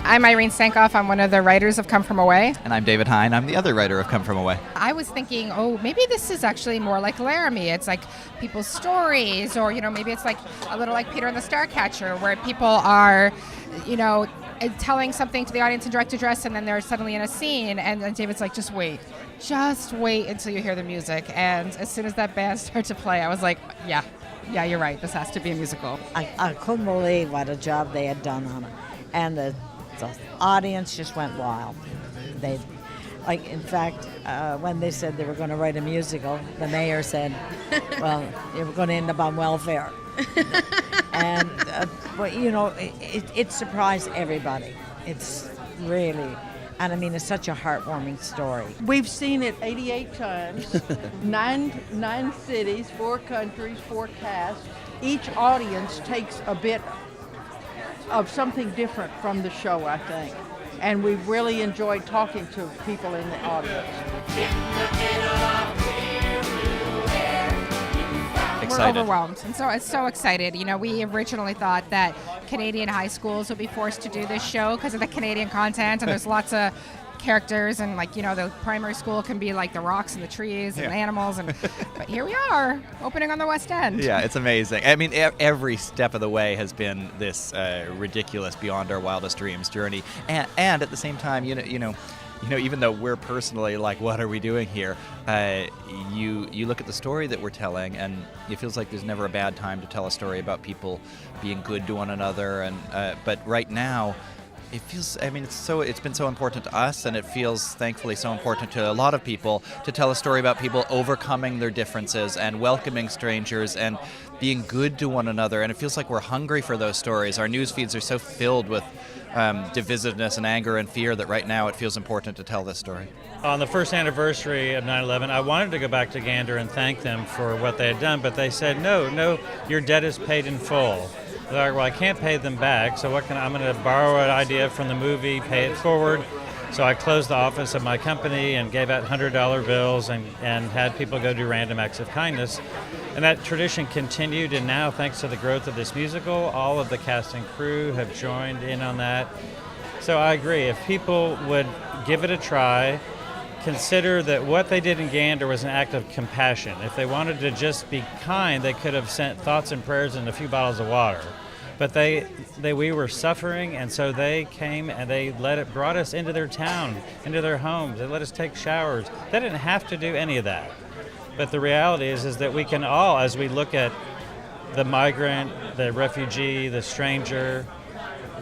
I'm Irene Sankoff. I'm one of the writers of Come From Away. And I'm David Hine. I'm the other writer of Come From Away. I was thinking, maybe this is actually more like Laramie. It's like people's stories, or, maybe it's like a little like Peter and the Starcatcher, where people are, telling something to the audience in direct address, and then they're suddenly in a scene, and David's like, just wait until you hear the music. And as soon as that band started to play, I was like, yeah, you're right. This has to be a musical. I couldn't believe what a job they had done on it. And the audience just went wild. In fact, when they said they were going to write a musical, the mayor said, well, you were going to end up on welfare. And, it surprised everybody. It's really, and I mean, it's such a heartwarming story. We've seen it 88 times, nine cities, 4 countries, 4 casts. Each audience takes a bit of something different from the show, I think. And we've really enjoyed talking to people in the audience. We're overwhelmed, and so excited. We originally thought that Canadian high schools would be forced to do this show because of the Canadian content, and there's lots of characters, and the primary school can be like the rocks and the trees and the animals, but here we are, opening on the West End. Yeah, it's amazing. I mean, every step of the way has been this ridiculous, beyond our wildest dreams journey, and at the same time, even though we're personally like, what are we doing here? You look at the story that we're telling, and it feels like there's never a bad time to tell a story about people being good to one another. And but right now, it feels, it's been so important to us, and it feels thankfully so important to a lot of people to tell a story about people overcoming their differences and welcoming strangers and being good to one another. And it feels like we're hungry for those stories. Our news feeds are so filled with divisiveness and anger and fear that right now it feels important to tell this story. On the first anniversary of 9/11, I wanted to go back to Gander and thank them for what they had done, but they said, no, your debt is paid in full. They're like, well, I can't pay them back, so I'm going to borrow an idea from the movie, pay it forward. So I closed the office of my company and gave out $100 bills and had people go do random acts of kindness. And that tradition continued, and now, thanks to the growth of this musical, all of the cast and crew have joined in on that. So I agree, if people would give it a try, consider that what they did in Gander was an act of compassion. If they wanted to just be kind, they could have sent thoughts and prayers and a few bottles of water. But we were suffering, and so they came and they brought us into their town, into their homes. They let us take showers. They didn't have to do any of that. But the reality is that we can all, as we look at the migrant, the refugee, the stranger,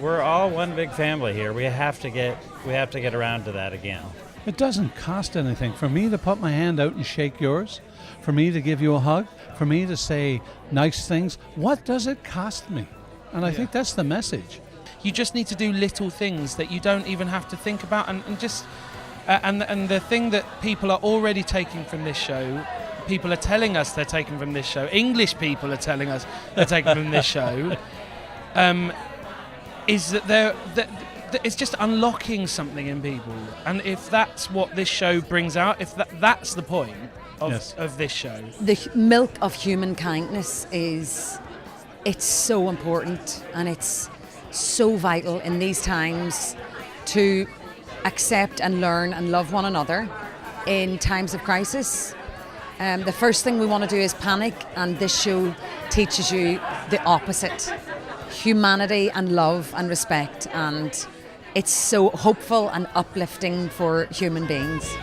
we're all one big family here. We have to get around to that again. It doesn't cost anything for me to put my hand out and shake yours, for me to give you a hug, for me to say nice things. What does it cost me? And I think that's the message. You just need to do little things that you don't even have to think about, and the thing that people are already taking from this show, people are telling us they're taking from this show, English people are telling us they're taking from this show, is that it's just unlocking something in people. And if that's what this show brings out, if that's the point of this show. The milk of human kindness it's so important, and it's so vital in these times to accept and learn and love one another in times of crisis. The first thing we want to do is panic, and this show teaches you the opposite. Humanity and love and respect, and it's so hopeful and uplifting for human beings.